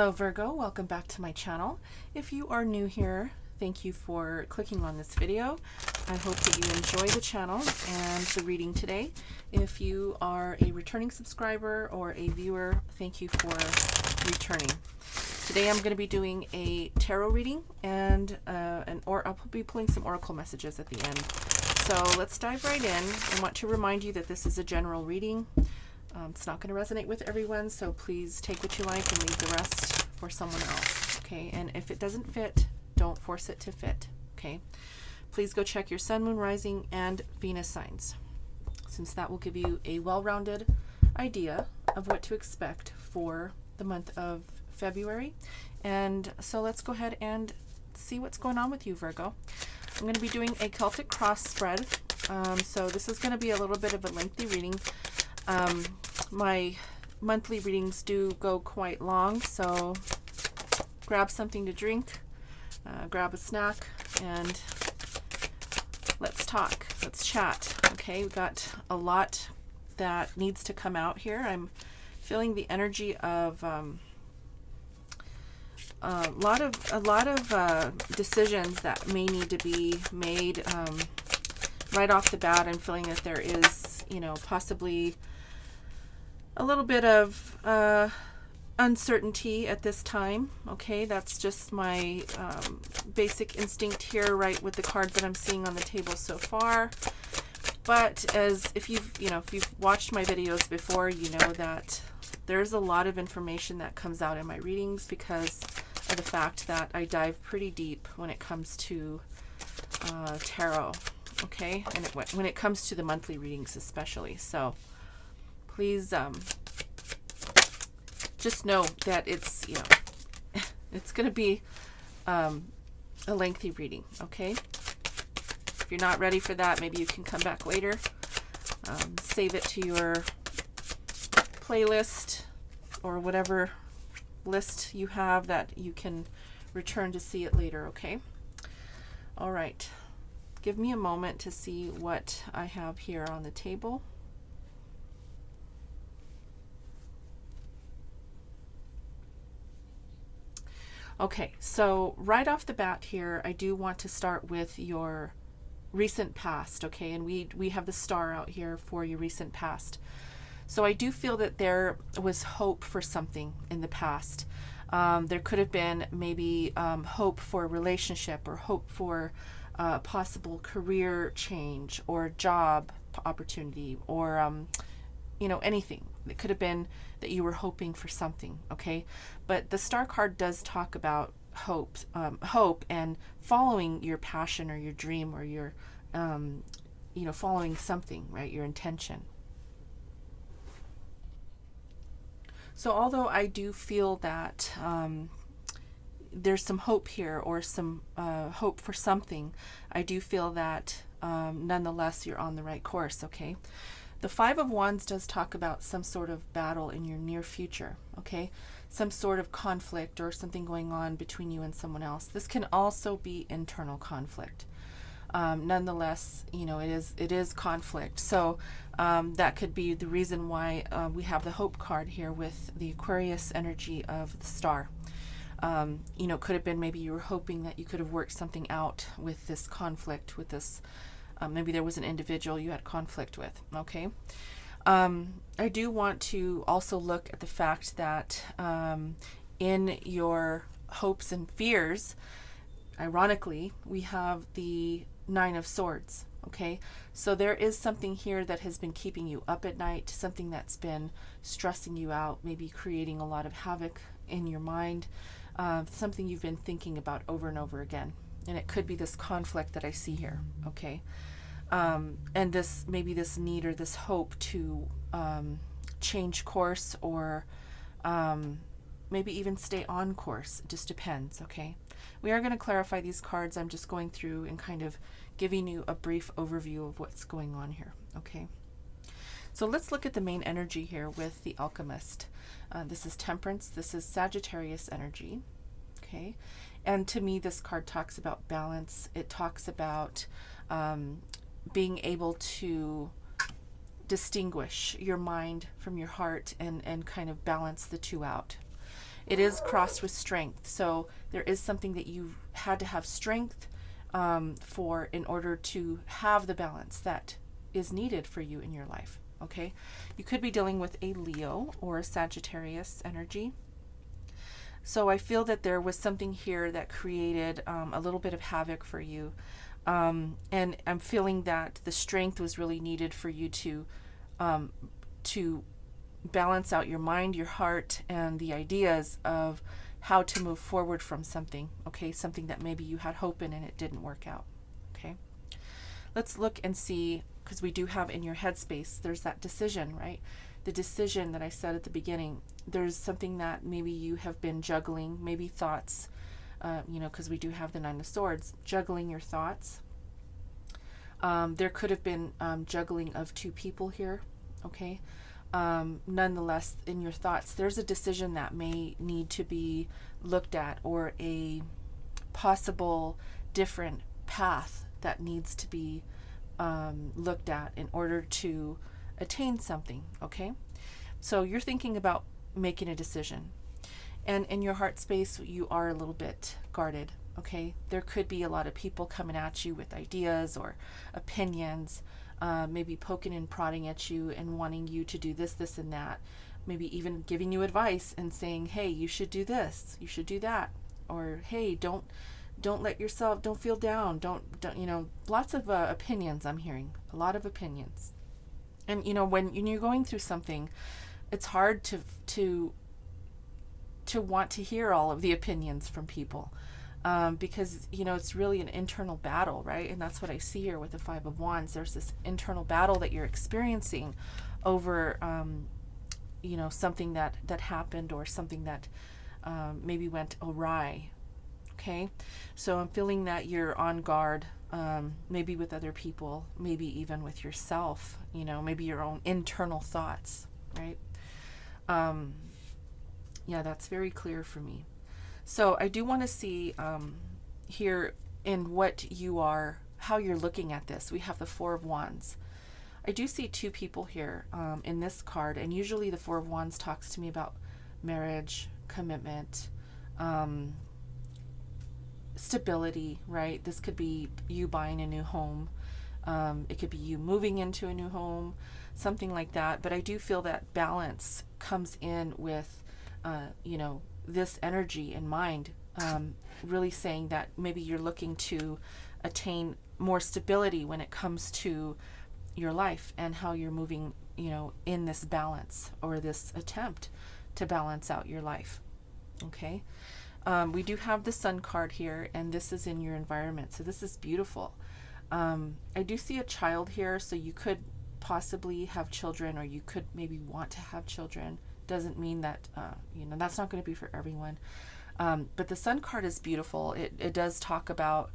Hello Virgo, welcome back to my channel. If you are new here, thank you for clicking on this video. I hope that you enjoy the channel and the reading today. If you are a returning subscriber or a viewer, thank you for returning. Today I'm going to be doing a tarot reading and I'll be pulling some oracle messages at the end. So let's dive right in. I want to remind you that this is a general reading. It's not going to resonate with everyone, so please take what you like and leave the rest for someone else, okay? And if it doesn't fit, don't force it to fit, okay? Please go check your sun, moon, rising, and Venus signs, since that will give you a well-rounded idea of what to expect for the month of February. And so let's go ahead and see what's going on with you, Virgo. I'm going to be doing a Celtic cross spread, so this is going to be a little bit of a lengthy reading. My monthly readings do go quite long, so grab something to drink, grab a snack, and let's talk, let's chat. Okay, we've got a lot that needs to come out here. I'm feeling the energy of a lot of decisions that may need to be made right off the bat. I'm feeling that there is, possibly a little bit of uncertainty at this time. Okay, that's just my basic instinct here, right, with the cards that I'm seeing on the table so far. But if you've watched my videos before, you know that there's a lot of information that comes out in my readings because of the fact that I dive pretty deep when it comes to tarot. Okay, and when it comes to the monthly readings especially. So please just know that it's it's going to be a lengthy reading. Okay, if you're not ready for that, maybe you can come back later, save it to your playlist or whatever list you have that you can return to see it later. Okay, all right, give me a moment to see what I have here on the table. Okay, so right off the bat here, I do want to start with your recent past, okay? And we have the star out here for your recent past. So I do feel that there was hope for something in the past. There could have been maybe hope for a relationship or hope for possible career change or job opportunity or, anything. It could have been that you were hoping for something, okay? But the star card does talk about hope and following your passion or your dream or your, following something, right? Your intention. So although I do feel that there's some hope here or some hope for something, I do feel that nonetheless you're on the right course, okay? The Five of Wands does talk about some sort of battle in your near future, okay? Some sort of conflict or something going on between you and someone else. This can also be internal conflict. Nonetheless, it is conflict. So that could be the reason why we have the Hope card here with the Aquarius energy of the star. Could have been maybe you were hoping that you could have worked something out with this conflict, with this maybe there was an individual you had conflict with, okay? I do want to also look at the fact that in your hopes and fears, ironically, we have the Nine of Swords, okay? So there is something here that has been keeping you up at night, something that's been stressing you out, maybe creating a lot of havoc in your mind, something you've been thinking about over and over again. And it could be this conflict that I see here, okay? And this maybe this need or this hope to change course or maybe even stay on course. It just depends, okay? We are going to clarify these cards. I'm just going through and kind of giving you a brief overview of what's going on here, okay? So let's look at the main energy here with the Alchemist. This is Temperance. This is Sagittarius energy, okay? And to me, this card talks about balance. It talks about being able to distinguish your mind from your heart and kind of balance the two out. it is crossed with strength. So there is something that you had to have strength for in order to have the balance that is needed for you in your life. Okay, you could be dealing with a Leo or a Sagittarius energy. So I feel that there was something here that created a little bit of havoc for you. And I'm feeling that the strength was really needed for you to balance out your mind, your heart, and the ideas of how to move forward from something. Okay, something that maybe you had hope in and it didn't work out. Okay, let's look and see, because we do have in your headspace, there's that decision, right? The decision that I said at the beginning, there's something that maybe you have been juggling, maybe thoughts, because we do have the Nine of Swords, juggling your thoughts. There could have been juggling of two people here, okay? Nonetheless, in your thoughts, there's a decision that may need to be looked at, or a possible different path that needs to be looked at in order to attain something, okay? So you're thinking about making a decision. And in your heart space, you are a little bit guarded, okay? There could be a lot of people coming at you with ideas or opinions, maybe poking and prodding at you and wanting you to do this, this, and that. Maybe even giving you advice and saying, hey, you should do this, you should do that. Or, hey, don't let yourself, don't feel down, don't lots of opinions I'm hearing, a lot of opinions. And, when you're going through something, it's hard to want to hear all of the opinions from people, because it's really an internal battle, right? And that's what I see here with the Five of Wands. There's this internal battle that you're experiencing over something that happened, or something that maybe went awry. Okay, so I'm feeling that you're on guard, maybe with other people, maybe even with yourself, maybe your own internal thoughts, right? Yeah, that's very clear for me. So I do want to see here in what you are, how you're looking at this. We have the Four of Wands. I do see two people here in this card, and usually the Four of Wands talks to me about marriage, commitment, stability, right? This could be you buying a new home. It could be you moving into a new home, something like that. But I do feel that balance comes in with this energy in mind, really saying that maybe you're looking to attain more stability when it comes to your life and how you're moving, in this balance, or this attempt to balance out your life. Okay. We do have the Sun card here, and this is in your environment. So this is beautiful. I do see a child here, so you could possibly have children, or you could maybe want to have children. Doesn't mean that, that's not going to be for everyone. But the Sun card is beautiful. It does talk about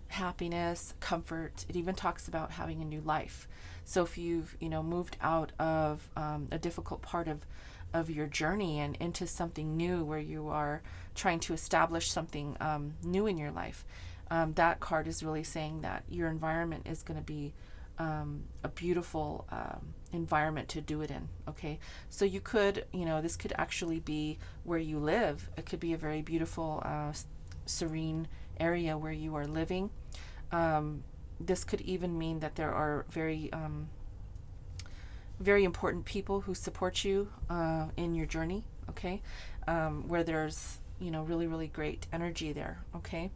happiness, comfort. It even talks about having a new life. So if you've, moved out of a difficult part of your journey and into something new, where you are trying to establish something new in your life, that card is really saying that your environment is going to be a beautiful environment to do it in. Okay, so you could, this could actually be where you live. It could be a very beautiful, serene area where you are living. This could even mean that there are very important people who support you in your journey. Okay, where there's really, really great energy there. Okay.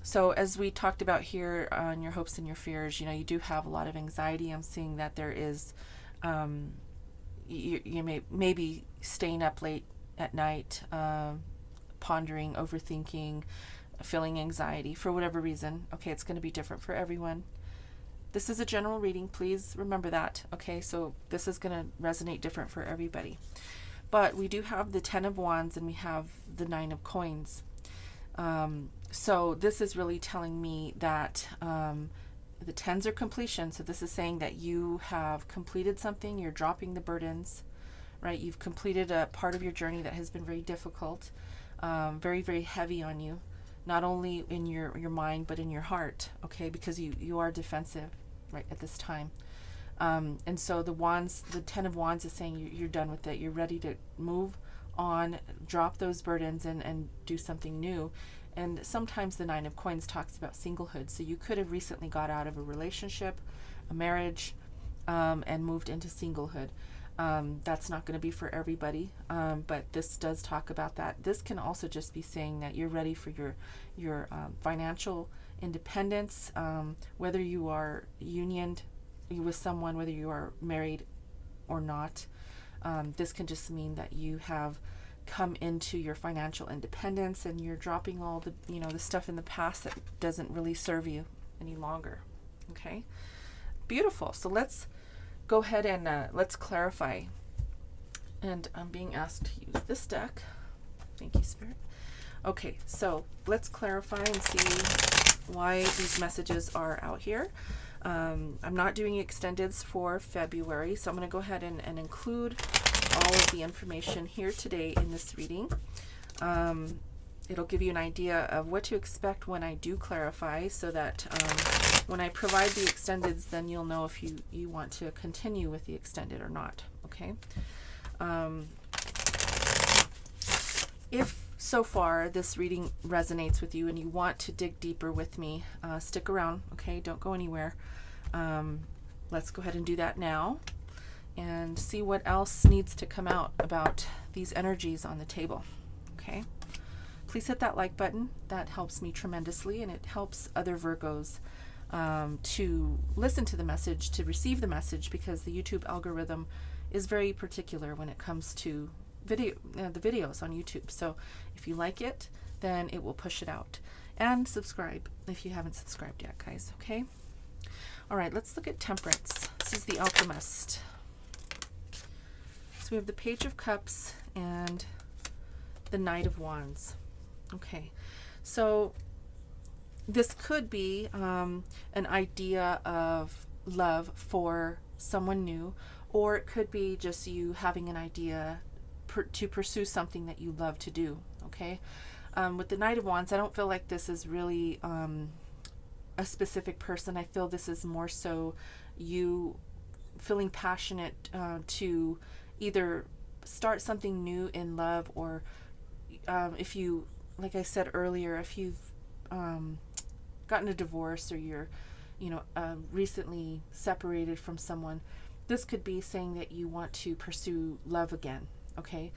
So as we talked about here on your hopes and your fears, you do have a lot of anxiety. I'm seeing that there is, you may be staying up late at night, pondering, overthinking, feeling anxiety for whatever reason. Okay, it's going to be different for everyone. This is a general reading. Please remember that. Okay, so this is going to resonate different for everybody. But we do have the Ten of Wands, and we have the Nine of Coins. So this is really telling me that the tens are completion. So this is saying that you have completed something. You're dropping the burdens, right? You've completed a part of your journey that has been very difficult, very, very heavy on you, not only in your mind, but in your heart, okay? Because you are defensive right at this time. And so the Ten of Wands is saying you're done with it. You're ready to move on, drop those burdens, and do something new. And sometimes the Nine of Coins talks about singlehood. So you could have recently got out of a relationship, a marriage, and moved into singlehood. That's not going to be for everybody, but this does talk about that. This can also just be saying that you're ready for your financial independence, whether you are unioned with someone, whether you are married or not. This can just mean that you have come into your financial independence and you're dropping all the the stuff in the past that doesn't really serve you any longer. Okay, beautiful. So let's go ahead and let's clarify. And I'm being asked to use this deck. Thank you, Spirit. Okay, so let's clarify and see why these messages are out here. I'm not doing extendeds for February, so I'm going to go ahead and include all of the information here today in this reading. It'll give you an idea of what to expect when I do clarify, so that when I provide the extendeds, then you'll know if you want to continue with the extended or not. Okay. If so far this reading resonates with you and you want to dig deeper with me, stick around. Okay, don't go anywhere. Let's go ahead and do that now and see what else needs to come out about these energies on the table. Okay. Please hit that like button. That helps me tremendously, and it helps other Virgos to listen to the message, to receive the message, because the YouTube algorithm is very particular when it comes to the videos on YouTube. So if you like it, then it will push it out. And subscribe if you haven't subscribed yet, guys. Okay. All right. Let's look at Temperance. This is the Alchemist. So we have the Page of Cups and the Knight of Wands. Okay, so this could be an idea of love for someone new, or it could be just you having an idea to pursue something that you love to do. Okay, with the Knight of Wands, I don't feel like this is really a specific person. I feel this is more so you feeling passionate to either start something new in love, or if you, like I said earlier, if you've gotten a divorce, or you're recently separated from someone, this could be saying that you want to pursue love again. Okay,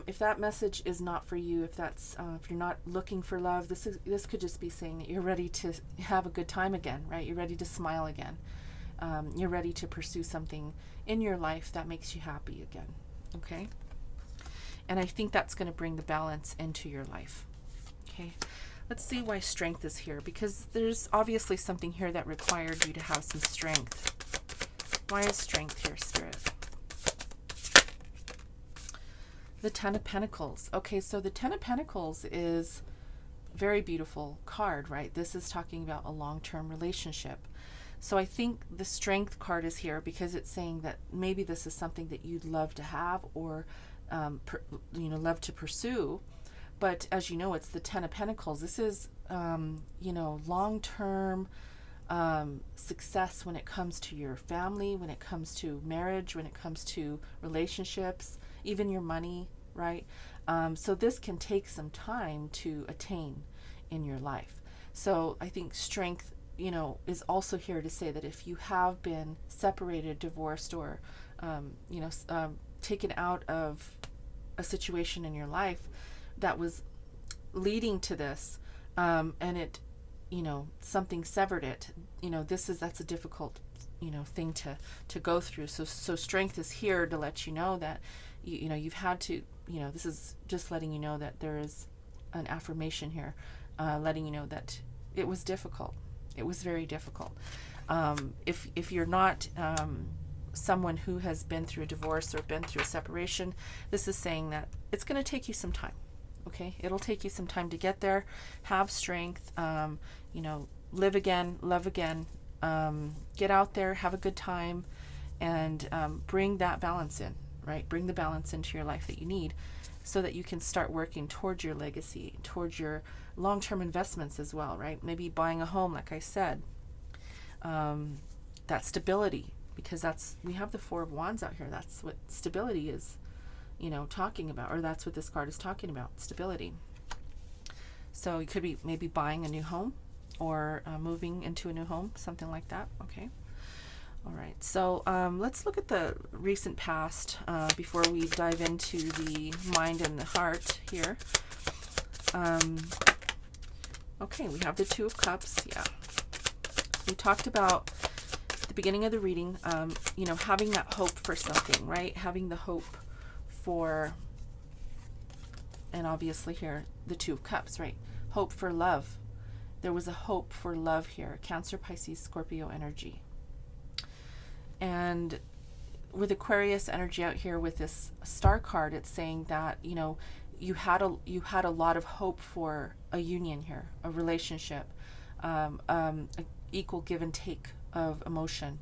if that message is not for you, if that's if you're not looking for love, this could just be saying that you're ready to have a good time again, right? You're ready to smile again. You're ready to pursue something in your life that makes you happy again. Okay, and I think that's going to bring the balance into your life. Okay, let's see why Strength is here, because there's obviously something here that required you to have some strength. Why is Strength here, Spirit? The Ten of Pentacles. Okay, so the Ten of Pentacles is a very beautiful card, right? This is talking about a long-term relationship. So I think the Strength card is here because it's saying that maybe this is something that you'd love to have, or love to pursue. But as you know, it's the Ten of Pentacles. This is long-term success when it comes to your family, when it comes to marriage, when it comes to relationships, even your money, right? So this can take some time to attain in your life. So I think Strength is also here to say that if you have been separated, divorced, or taken out of a situation in your life that was leading to this, and it something severed it, that's a difficult thing to go through. So Strength is here to let you know that you've had to, this is just letting you know that there is an affirmation here, letting you know that it was difficult. It was very difficult. If you're not someone who has been through a divorce or been through a separation, this is saying that it's going to take you some time. Okay, it'll take you some time to get there. Have strength. Live again, love again. Get out there, have a good time, and bring that balance in. Right, bring the balance into your life that you need, so that you can start working towards your legacy, towards your long-term investments as well, right? Maybe buying a home, like I said. That stability, because we have the Four of Wands out here. That's what stability is. you know, talking about, or that's what this card is talking about, stability. So you could be maybe buying a new home or moving into a new home, something like that. Okay. All right. So let's look at the recent past before we dive into the mind and the heart here. Okay, we have the Two of Cups. Yeah. We talked about at the beginning of the reading, you know, having that hope for something, right? Having the hope for, and obviously here, the Two of Cups, right? Hope for love. There was a hope for love here. Cancer, Pisces, Scorpio energy. And with Aquarius energy out here with this star card, it's saying that, you know, you had a lot of hope for a union here, a relationship, an equal give and take of emotion,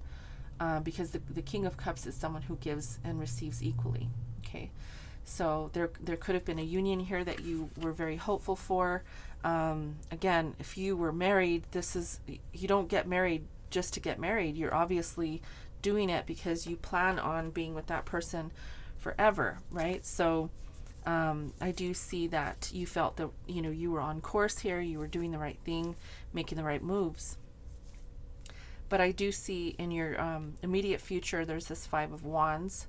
because the King of Cups is someone who gives and receives equally. Okay, so there could have been a union here that you were very hopeful for. Again, if you were married, you don't get married just to get married. You're obviously doing it because you plan on being with that person forever, right? So I do see that you felt that, you know, you were on course here, you were doing the right thing, making the right moves. But I do see in your immediate future, there's this Five of Wands.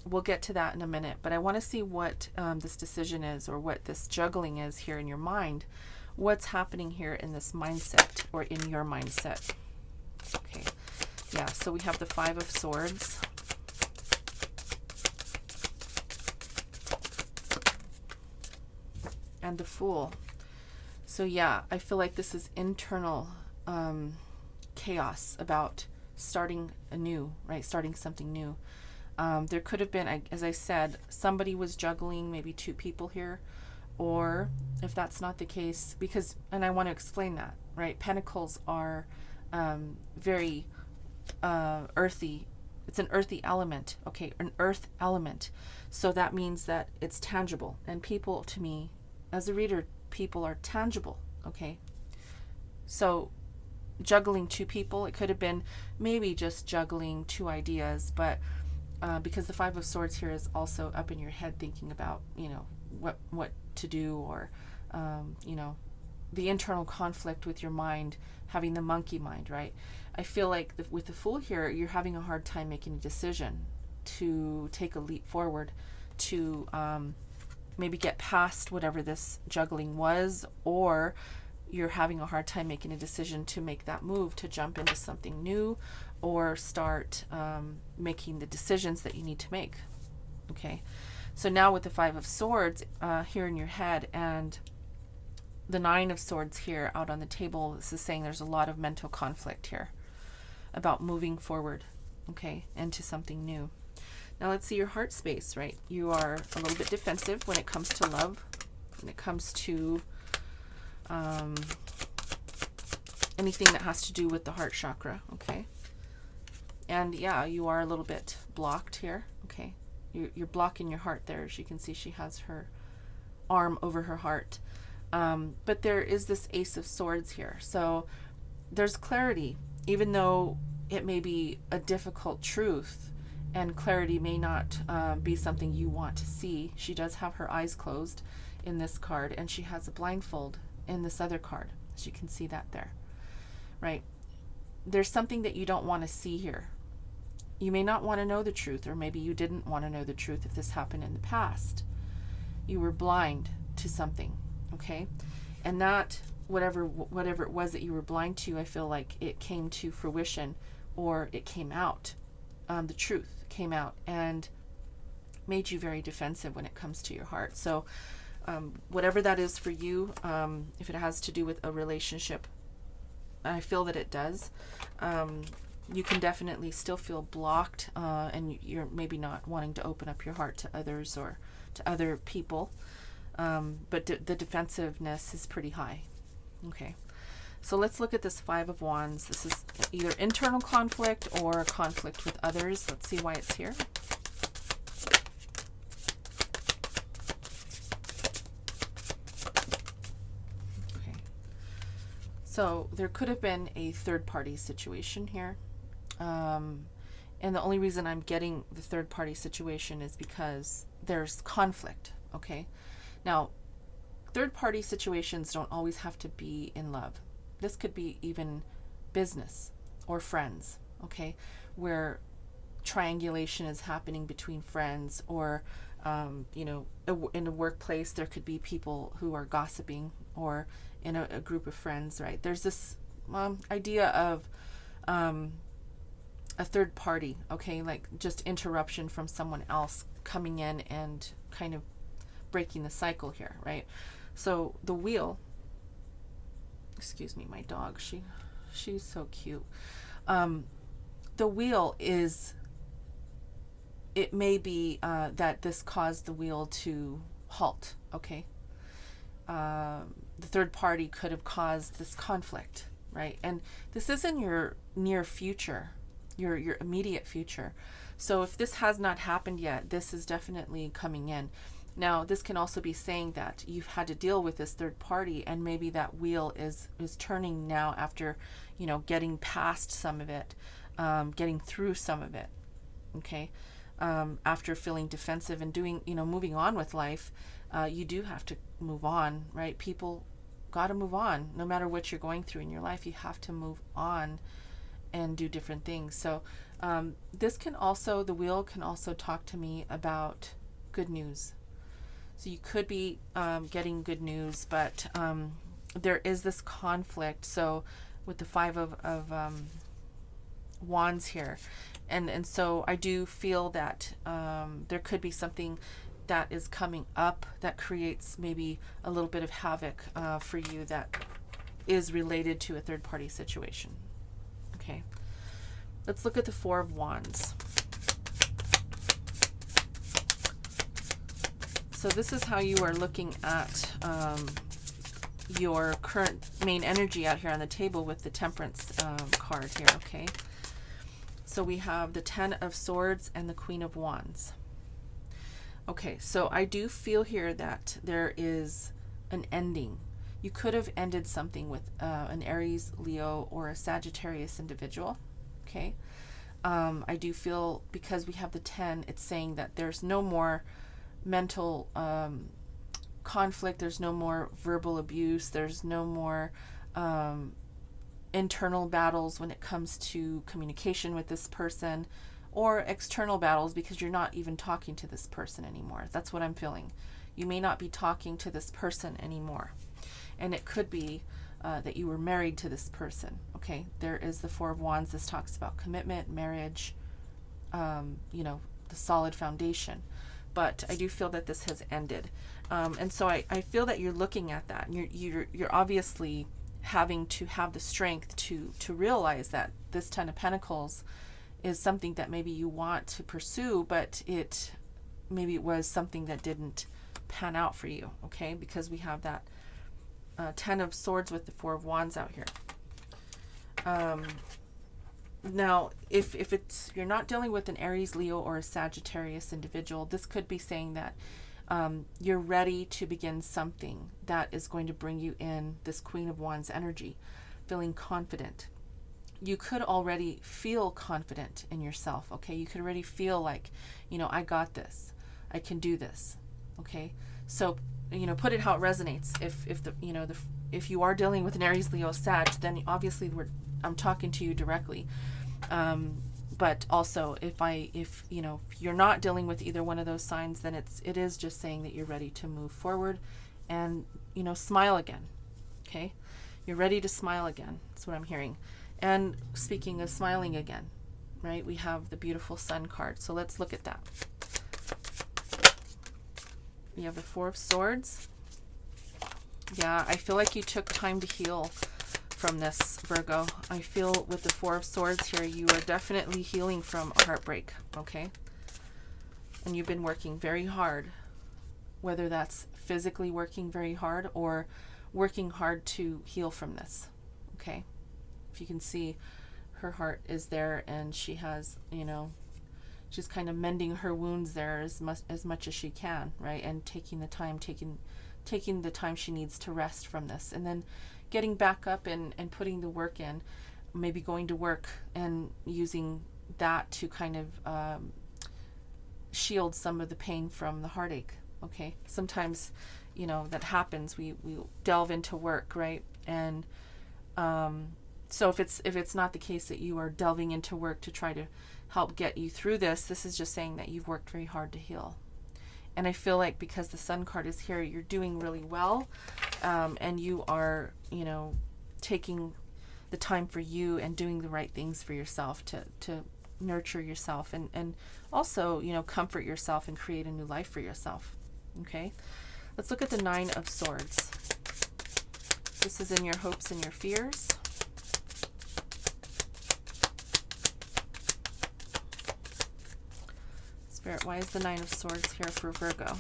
We'll get to that in a minute, but I want to see what this decision is, or what this juggling is here in your mind. What's happening here in this mindset, or in your mindset? Okay, yeah, so we have the Five of Swords. And the Fool. So yeah, I feel like this is internal chaos about starting anew, right? Starting something new. There could have been, as I said, somebody was juggling, maybe two people here, or if that's not the case, because, and I want to explain that, right? Pentacles are very earthy. It's an earthy element, okay? An earth element. So that means that it's tangible. And people, to me, as a reader, people are tangible, okay? So juggling two people, it could have been maybe just juggling two ideas, but because the Five of Swords here is also up in your head thinking about, you know, what to do, or, you know, the internal conflict with your mind, having the monkey mind, right? I feel like with the Fool here, you're having a hard time making a decision to take a leap forward, to maybe get past whatever this juggling was, or you're having a hard time making a decision to make that move, to jump into something new, or start making the decisions that you need to make. Okay, so now with the Five of Swords here in your head, and the Nine of Swords here out on the table, this is saying there's a lot of mental conflict here about moving forward, okay, into something new. Now let's see your heart space, right? You are a little bit defensive when it comes to love, when it comes to anything that has to do with the heart chakra, okay? And yeah, you are a little bit blocked here, okay? You're blocking your heart there. As you can see, she has her arm over her heart. But there is this Ace of Swords here. So there's clarity, even though it may be a difficult truth, and clarity may not be something you want to see. She does have her eyes closed in this card, and she has a blindfold in this other card. As you can see that there, right? There's something that you don't want to see here. You may not want to know the truth, or maybe you didn't want to know the truth if this happened in the past. You were blind to something, okay? And that, whatever it was that you were blind to, I feel like it came to fruition, or it came out. The truth came out and made you very defensive when it comes to your heart. So whatever that is for you, if it has to do with a relationship, I feel that it does. You can definitely still feel blocked, and you're maybe not wanting to open up your heart to others or to other people. But the defensiveness is pretty high. Okay. So let's look at this Five of Wands. This is either internal conflict or conflict with others. Let's see why it's here. Okay. So there could have been a third-party situation here. And the only reason I'm getting the third party situation is because there's conflict, okay? Now, third party situations don't always have to be in love. This could be even business or friends, okay? Where triangulation is happening between friends, or you know, in a workplace there could be people who are gossiping, or in a group of friends, right? There's this idea of a third party, okay, like just interruption from someone else coming in and kind of breaking the cycle here, right? So the wheel, excuse me, my dog, she's so cute. The wheel is, it may be that this caused the wheel to halt, okay? The third party could have caused this conflict, right? And this is in your near future, your immediate future. So if this has not happened yet, this is definitely coming in. Now, this can also be saying that you've had to deal with this third party, and maybe that wheel is turning now after, you know, getting past some of it, getting through some of it, okay? After feeling defensive and doing, you know, moving on with life, you do have to move on, right? People got to move on. No matter what you're going through in your life, you have to move on and do different things. So this can also, the wheel can also talk to me about good news. So you could be getting good news, but there is this conflict. So with the Five of Wands here, and so I do feel that there could be something that is coming up that creates maybe a little bit of havoc for you, that is related to a third party situation. Okay, let's look at the Four of Wands. So this is how you are looking at your current main energy out here on the table with the Temperance card here, okay? So we have the Ten of Swords and the Queen of Wands. Okay, so I do feel here that there is an ending. You could have ended something with an Aries, Leo, or a Sagittarius individual, okay? I do feel, because we have the 10, it's saying that there's no more mental conflict, there's no more verbal abuse, there's no more internal battles when it comes to communication with this person, or external battles because you're not even talking to this person anymore. That's what I'm feeling. You may not be talking to this person anymore, and it could be that you were married to this person, okay? There is the Four of Wands. This talks about commitment, marriage, you know, the solid foundation. But I do feel that this has ended, and so I feel that you're looking at that, and you're obviously having to have the strength to realize that this Ten of Pentacles is something that maybe you want to pursue, but maybe it was something that didn't pan out for you, okay? Because we have that Ten of Swords with the Four of Wands out here. Now, if it's, you're not dealing with an Aries, Leo, or a Sagittarius individual, this could be saying that you're ready to begin something that is going to bring you in this Queen of Wands energy, feeling confident. You could already feel confident in yourself, okay? You could already feel like, you know, I got this. I can do this, okay? So, you know, put it how it resonates. If you are dealing with an Aries, Leo, Sag, then obviously I'm talking to you directly. But also if you're not dealing with either one of those signs, then it is just saying that you're ready to move forward and, you know, smile again. Okay? You're ready to smile again. That's what I'm hearing. And speaking of smiling again, right? We have the beautiful Sun card. So let's look at that. We have the Four of Swords. Yeah, I feel like you took time to heal from this, Virgo. I feel with the Four of Swords here, you are definitely healing from a heartbreak, okay? And you've been working very hard, whether that's physically working very hard or working hard to heal from this, okay? If you can see, her heart is there, and she has, you know, she's kind of mending her wounds there as much as she can, right? And taking the time she needs to rest from this, and then getting back up and putting the work in, maybe going to work and using that to kind of shield some of the pain from the heartache. Okay, sometimes, you know, that happens. We delve into work, right? And so if it's not the case that you are delving into work to try to help get you through this, this is just saying that you've worked very hard to heal. And I feel like because the Sun card is here, you're doing really well, and you are, you know, taking the time for you and doing the right things for yourself to nurture yourself and also, you know, comfort yourself and create a new life for yourself. Okay, let's look at the Nine of Swords. This is in your hopes and your fears. Spirit, why is the Nine of Swords here for Virgo?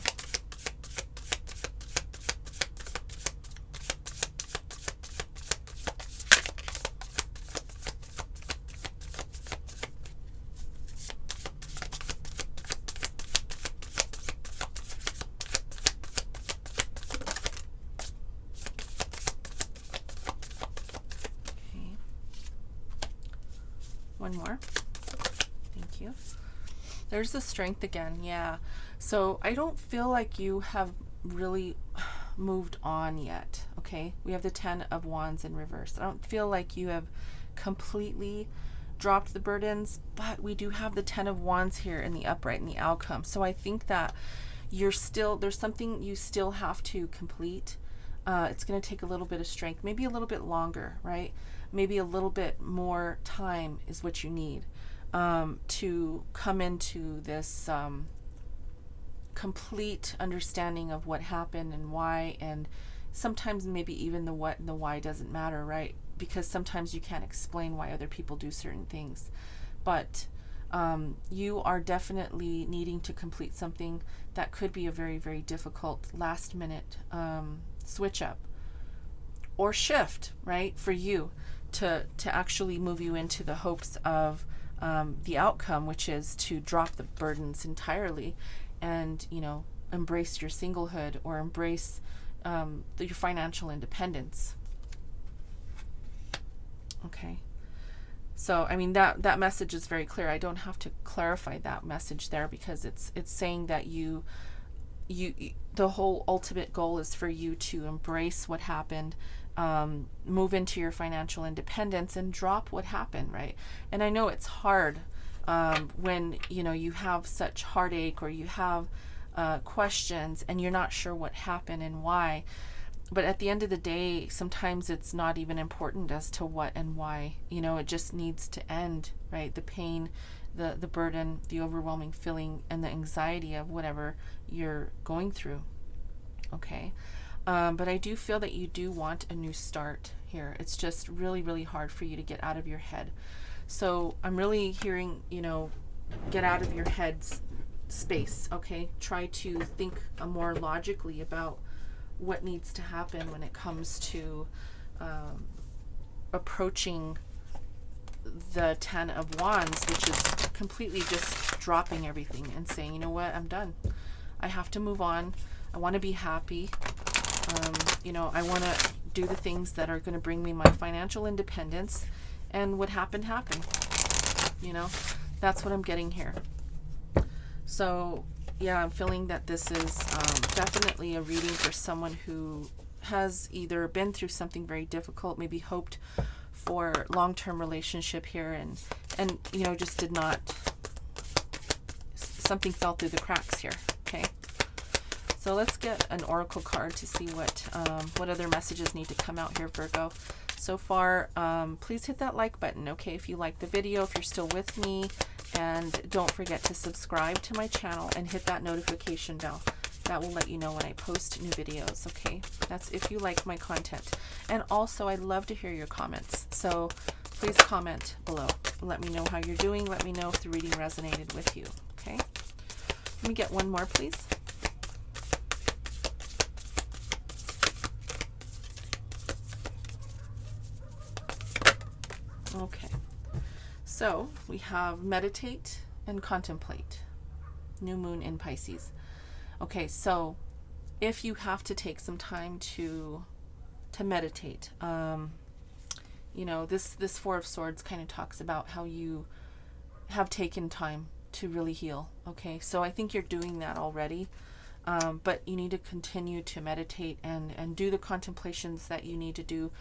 One more. Thank you. There's the Strength again. Yeah. So I don't feel like you have really moved on yet. Okay. We have the Ten of Wands in reverse. I don't feel like you have completely dropped the burdens, but we do have the Ten of Wands here in the upright in the outcome. So I think that you're still, there's something you still have to complete. It's going to take a little bit of strength, maybe a little bit longer, right? Maybe a little bit more time is what you need to come into this complete understanding of what happened and why, and sometimes maybe even the what and the why doesn't matter, right? Because sometimes you can't explain why other people do certain things. But you are definitely needing to complete something that could be a very, very difficult last minute switch up or shift, right, for you to actually move you into the hopes of the outcome, which is to drop the burdens entirely and, you know, embrace your singlehood or embrace your financial independence. Okay. So, I mean, that message is very clear. I don't have to clarify that message there because it's saying that you the whole ultimate goal is for you to embrace what happened, move into your financial independence and drop what happened, right? And I know it's hard when, you know, you have such heartache or you have questions and you're not sure what happened and why. But at the end of the day, sometimes it's not even important as to what and why. You know, it just needs to end, right? The pain, the burden, the overwhelming feeling, and the anxiety of whatever you're going through. Okay. But I do feel that you do want a new start here. It's just really, really hard for you to get out of your head. So I'm really hearing, you know, get out of your head's space. Okay. Try to think more logically about what needs to happen when it comes to approaching the Ten of Wands, which is completely just dropping everything and saying, you know what, I'm done. I have to move on. I want to be happy. You know, I want to do the things that are going to bring me my financial independence, and what happened happened. You know, that's what I'm getting here. So yeah, I'm feeling that this is definitely a reading for someone who has either been through something very difficult, maybe hoped for long-term relationship here, and you know, just did not, something fell through the cracks here. Okay, so let's get an oracle card to see what other messages need to come out here, Virgo. So far, please hit that like button, okay, if you like the video, if you're still with me. And don't forget to subscribe to my channel and hit that notification bell. That will let you know when I post new videos, okay? That's if you like my content. And also, I'd love to hear your comments. So please comment below. Let me know how you're doing. Let me know if the reading resonated with you, okay? Let me get one more, please. Okay. So we have meditate and contemplate. New moon in Pisces. Okay, so if you have to take some time to meditate, you know, this Four of Swords kind of talks about how you have taken time to really heal. Okay, so I think you're doing that already. But you need to continue to meditate and do the contemplations that you need to do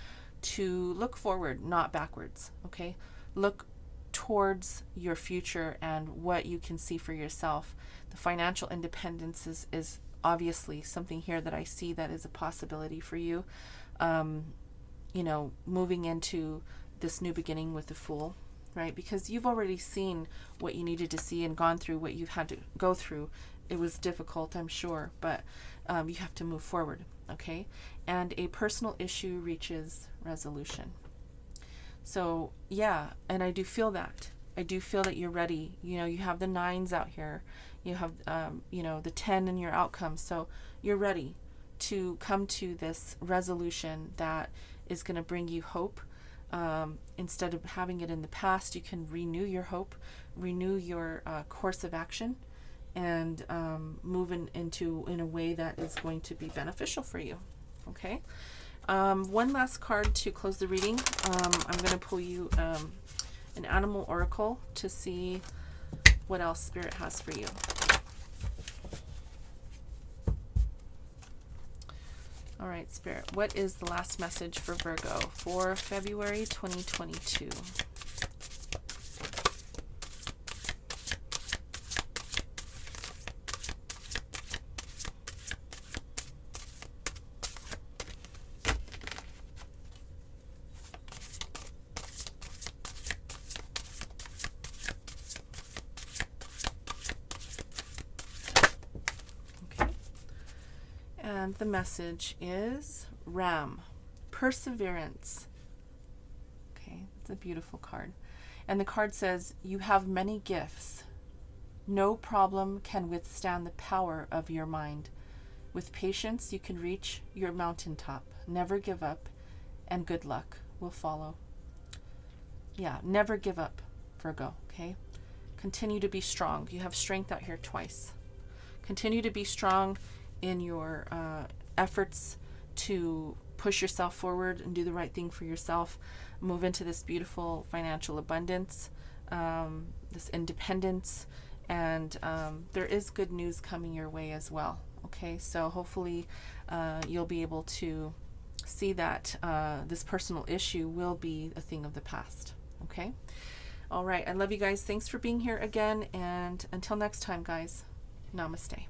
to look forward, not backwards. Okay, look towards your future and what you can see for yourself. The financial independence is obviously something here that I see that is a possibility for you. You know, moving into this new beginning with the Fool, right? Because you've already seen what you needed to see and gone through what you've had to go through. It was difficult, I'm sure, but you have to move forward, okay? And a personal issue reaches resolution. So, yeah, and I do feel that. I do feel that you're ready. You know, you have the 9s out here. You have, you know, the 10 in your outcome. So you're ready to come to this resolution that is going to bring you hope. Instead of having it in the past, you can renew your hope, renew your course of action, and move in a way that is going to be beneficial for you. Okay. One last card to close the reading. I'm going to pull you an animal oracle to see what else Spirit has for you. All right, Spirit, what is the last message for Virgo for February 2022? And the message is Ram, perseverance. Okay, it's a beautiful card. And the card says, you have many gifts. No problem can withstand the power of your mind. With patience, you can reach your mountaintop. Never give up, and good luck will follow. Yeah, never give up, Virgo, okay? Continue to be strong. You have strength out here twice. Continue to be strong in your efforts to push yourself forward and do the right thing for yourself. Move into this beautiful financial abundance, this independence, and there is good news coming your way as well. Okay, so hopefully you'll be able to see that this personal issue will be a thing of the past. Okay, all right, I love you guys. Thanks for being here again, and until next time, guys, namaste.